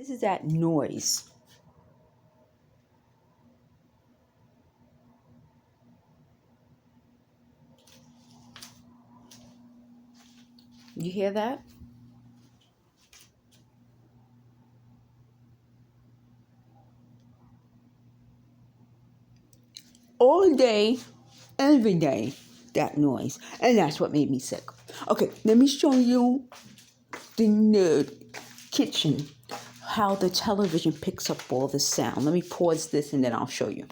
This is that noise. You hear that? All day, every day, that noise. And that's what made me sick. Okay, let me show you the kitchen, how the television picks up all the sound. Let me pause this and then I'll show you.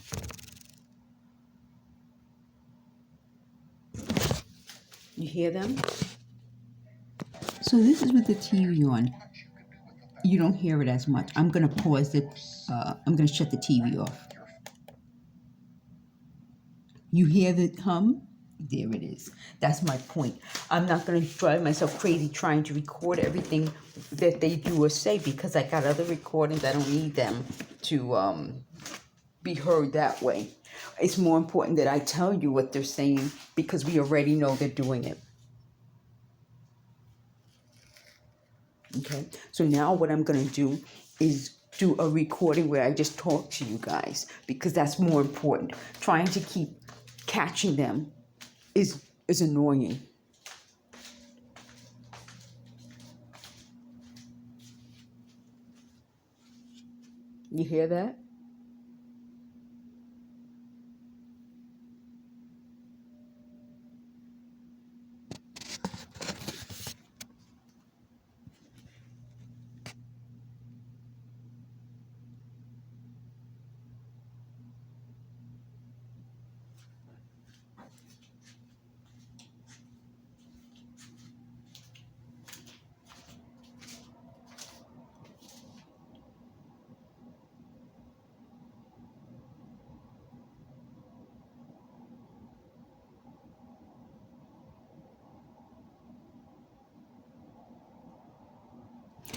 You hear them? So this is with the TV on. You don't hear it as much. I'm going to pause it. I'm going to shut the TV off. You hear the hum? There it is. That's my point. I'm not going to drive myself crazy trying to record everything that they do or say because I got other recordings. I don't need them to be heard that way. It's more important that I tell you what they're saying because we already know they're doing it. Okay, so now what I'm going to do is do a recording where I just talk to you guys because that's more important. Trying to keep catching them is annoying. You hear that?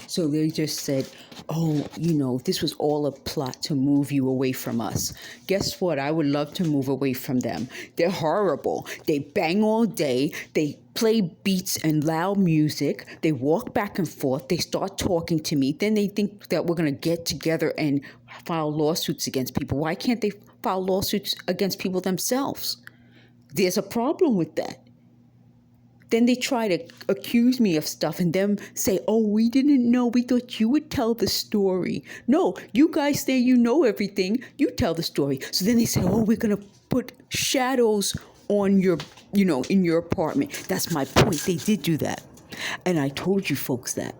So they just said, oh, this was all a plot to move you away from us. Guess what? I would love to move away from them. They're horrible. They bang all day. They play beats and loud music. They walk back and forth. They start talking to me. Then they think that we're going to get together and file lawsuits against people. Why can't they file lawsuits against people themselves? There's a problem with that. Then they try to accuse me of stuff and then say, oh, we didn't know. We thought you would tell the story. No, you guys say you know everything. You tell the story. So then they say, oh, we're going to put shadows on your, in your apartment. That's my point. They did do that. And I told you folks that.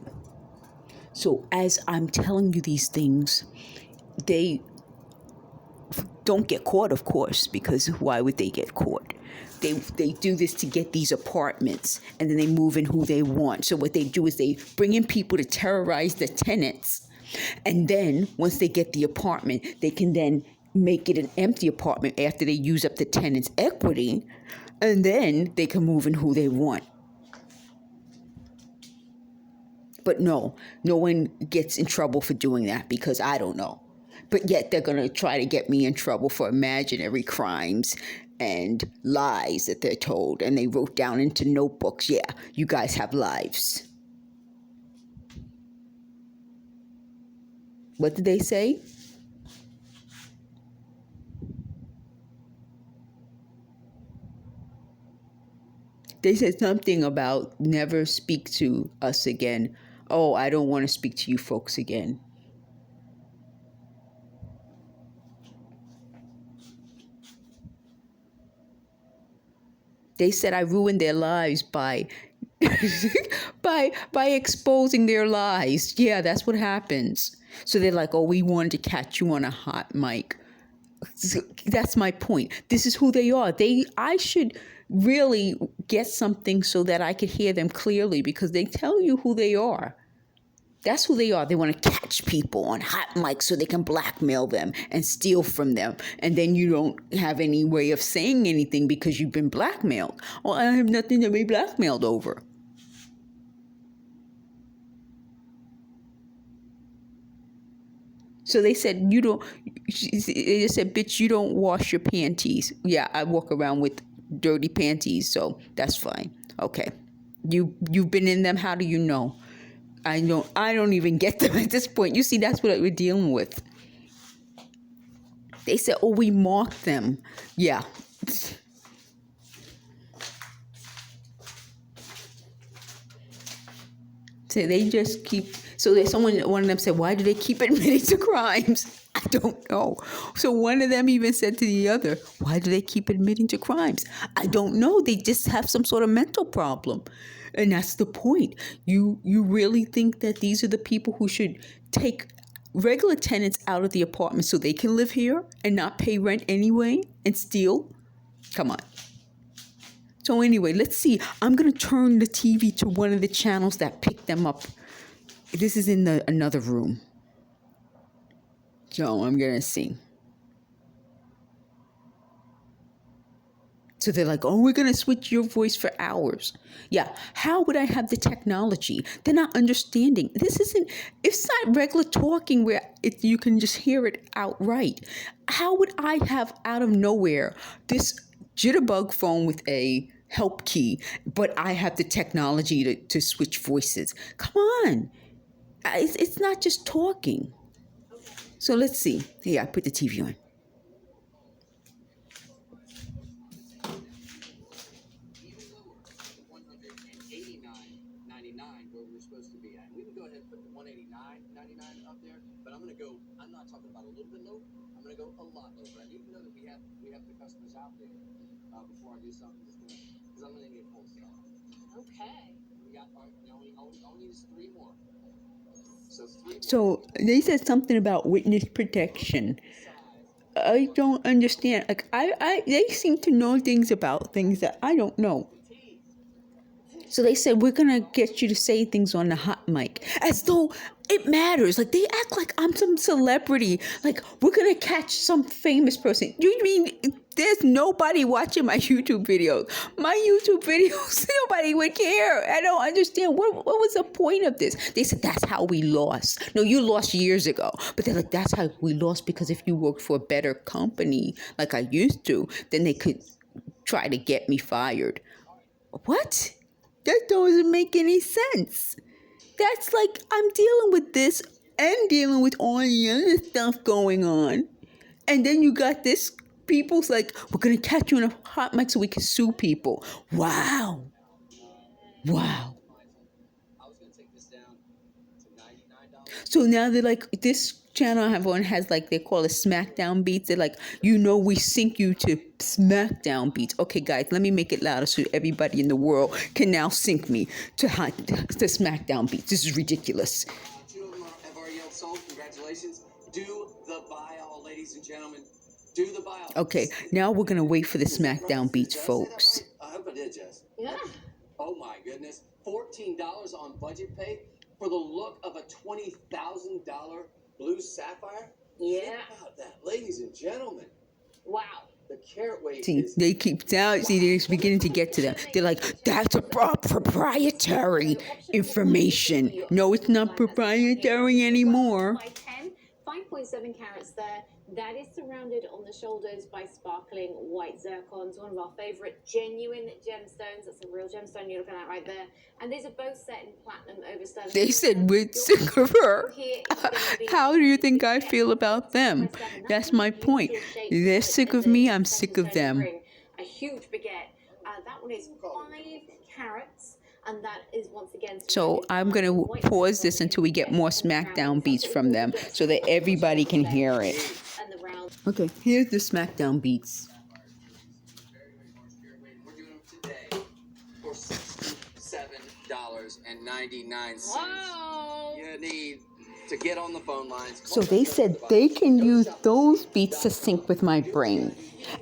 So as I'm telling you these things, they don't get caught, of course, because why would they get caught? They do this to get these apartments, and then they move in who they want. So what they do is they bring in people to terrorize the tenants, and then once they get the apartment, they can then make it an empty apartment after they use up the tenant's equity, and then they can move in who they want. But no one gets in trouble for doing that because I don't know. But yet they're going to try to get me in trouble for imaginary crimes and lies that they're told. And they wrote down into notebooks, yeah, you guys have lives. What did they say? They said something about never speak to us again. Oh, I don't want to speak to you folks again. They said I ruined their lives by by exposing their lies. Yeah, that's what happens. So they're like, oh, we wanted to catch you on a hot mic. So that's my point. This is who they are. I should really get something so that I could hear them clearly because they tell you who they are. That's who they are. They want to catch people on hot mics so they can blackmail them and steal from them. And then you don't have any way of saying anything because you've been blackmailed. Well, I have nothing to be blackmailed over. So they said, they said, bitch, you don't wash your panties. Yeah, I walk around with dirty panties, so that's fine. Okay. You've been in them. How do you know? I don't even get them at this point. You see, that's what we're dealing with. They said, oh, we marked them. Yeah. So they just keep, so there's one of them said, why do they keep admitting to crimes? I don't know. So one of them even said to the other, why do they keep admitting to crimes? I don't know. They just have some sort of mental problem. And that's the point. You really think that these are the people who should take regular tenants out of the apartment so they can live here and not pay rent anyway and steal? Come on. So anyway, let's see. I'm going to turn the TV to one of the channels that picked them up. This is in another room. So I'm going to see. So they're like, oh, we're going to switch your voice for hours. Yeah. How would I have the technology? They're not understanding. It's not regular talking where you can just hear it outright. How would I have out of nowhere this jitterbug phone with a help key, but I have the technology to switch voices? Come on. It's not just talking. So let's see. Here, I put the TV on. Where we're supposed to be at. We can go ahead and put the $189.99 up there, but I'm not talking about a little bit low. I'm going to go a lot lower. I need to know that we have the customers out there before I do something because I'm going to need wholesale. Okay. We got only needs 3 more. So they said something about witness protection. I don't understand. Like they seem to know things about things that I don't know. So they said, we're going to get you to say things on the hot mic as though it matters. Like they act like I'm some celebrity. Like we're going to catch some famous person. You mean there's nobody watching my YouTube videos? My YouTube videos, nobody would care. I don't understand. What was the point of this? They said, that's how we lost. No, you lost years ago. But they're like, that's how we lost because if you worked for a better company like I used to, then they could try to get me fired. What? That doesn't make any sense. That's like I'm dealing with this and dealing with all the other stuff going on. And then you got this people's like, we're going to catch you in a hot mic so we can sue people. Wow. Wow. So now they're like, this channel I have on has like, they call it SmackDown beats. They're like, we sync you to SmackDown beats. Okay, guys, let me make it louder so everybody in the world can now sync me to SmackDown beats. This is ridiculous. 2 of them have already sold. Congratulations. Do the buy all, ladies and gentlemen. Do the buy all. Okay, now we're going to wait for the SmackDown beats, folks. I hope I did, Jess. Yeah. Oh my goodness. $14 on budget pay for the look of a $20,000 blue sapphire? Yeah. Think about that, ladies and gentlemen. Wow. The carat weight they keep down. See, they're beginning to get to them. They're like, that's a proprietary information. No, it's not proprietary anymore. 5.7 carats there. That is surrounded on the shoulders by sparkling white zircons, one of our favorite genuine gemstones. That's a real gemstone you're looking at right there. And these are both set in platinum over sterling. They said we're sick of her. How do you think I feel about them? That's my point. They're sick of me, I'm sick of them. A huge baguette. That one is 5 carats. And that is once again. So I'm going to pause this until we get more SmackDown beats from them so that everybody can hear it. Okay, here's the SmackDown beats. We're doing them today for $67.99. Wow. You need to get on the phone lines. So they said they can use those beats to sync with my brain.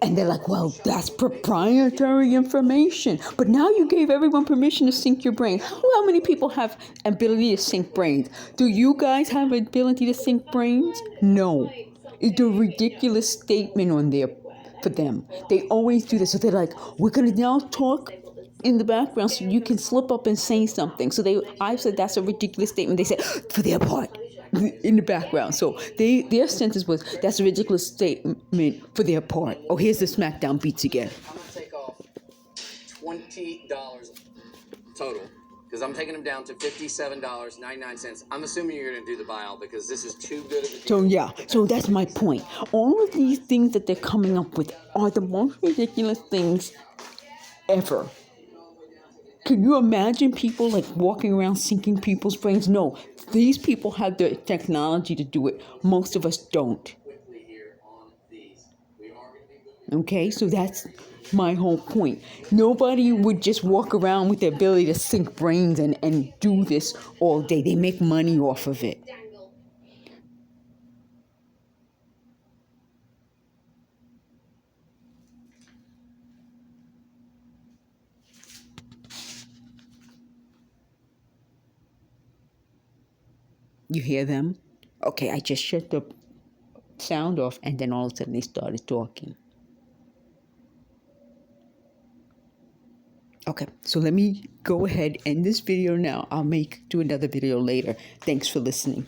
And they're like, well, that's proprietary information. But now you gave everyone permission to sync your brain. How many people have ability to sync brains? Do you guys have ability to sync brains? No. It's a ridiculous statement on there for them. They always do this. So they're like, we're going to now talk in the background so you can slip up and say something. So I said, that's a ridiculous statement. They said, for their part. In the background. So their sentence was, that's a ridiculous statement for their part. Oh, here's the SmackDown beats again. I'm going to take off $20 total. because I'm taking them down to $57.99. I'm assuming you're going to do the buyout because this is too good of a deal. So yeah, so that's my point. All of these things that they're coming up with are the most ridiculous things ever. Can you imagine people like walking around sinking people's brains? No, these people have the technology to do it. Most of us don't. Okay, so that's my whole point. Nobody would just walk around with the ability to sink brains and do this all day. They make money off of it. You hear them? Okay, I just shut the sound off and then all of a sudden they started talking. Okay, so let me go ahead and end this video now. I'll do another video later. Thanks for listening.